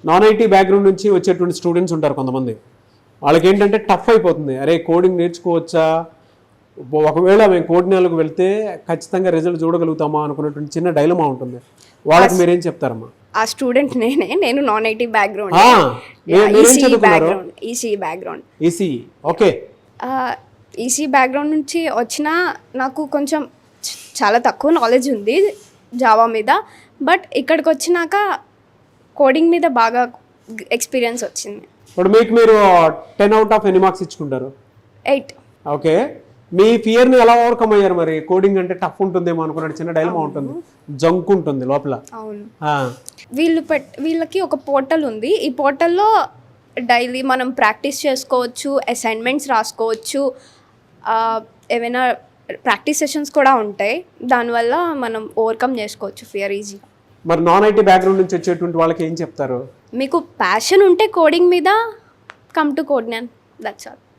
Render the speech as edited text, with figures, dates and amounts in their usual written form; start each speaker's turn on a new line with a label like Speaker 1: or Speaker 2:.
Speaker 1: Non IT background నుంచి వచ్చేటువంటి students ఉంటారు కొంతమంది. వాళ్ళకి ఏంటంటే టఫ్ అయిపోతుంది, అరే కోడింగ్ నేర్చుకోవచ్చా, ఒకవేళ మేము కోడింగ్కి వెళ్తే ఖచ్చితంగా రిజల్ట్ చూడగలుగుతామా అనుకున్నటువంటి చిన్న డైలమా ఉంటుంది. వాళ్ళకి మీరేం చెప్తారమ్మా?
Speaker 2: ఆ స్టూడెంట్ నేను non IT background, EC background.
Speaker 1: EC, okay.
Speaker 2: EC background నుంచి వచ్చిన నాకు కొంచెం చాలా తక్కువ నాలెడ్జ్ ఉంది జావా మీద, బట్ ఇక్కడికి వచ్చినాక కోడింగ్ మీద బాగా ఎక్స్పీరియన్స్ వచ్చింది.
Speaker 1: ఇప్పుడు మీకు మీరు 10 out of ఎన్ని మార్క్స్ ఇచ్చుకుంటారు?
Speaker 2: 8.
Speaker 1: ఓకే. మీ ఫియర్ని ఎలా ఓవర్కమ్ అయ్యారు మరి? కోడింగ్ అంటే టఫ్ ఉంటుందేమో అనుకున్నట్టు చిన్న డైలమా ఉంటుంది, జంక్ ఉంటుంది లోపల.
Speaker 2: అవును. వీళ్ళకి ఒక పోర్టల్ ఉంది. ఈ పోర్టల్లో డైలీ మనం ప్రాక్టీస్ చేసుకోవచ్చు, అసైన్మెంట్స్ రాసుకోవచ్చు, ఏమైనా ప్రాక్టీస్ సెషన్స్ కూడా ఉంటాయి. దానివల్ల మనం ఓవర్కమ్ చేసుకోవచ్చు ఫియర్ ఈజీ.
Speaker 1: మరి నాన్ ఐటీ బ్యాక్గ్రౌండ్ నుంచి వచ్చేటువంటి వాళ్ళకి ఏం చెప్తారు?
Speaker 2: మీకు ప్యాషన్ ఉంటే కోడింగ్ మీద, కమ్ టు కోడ్న్యాన్, దట్స్ ఆల్.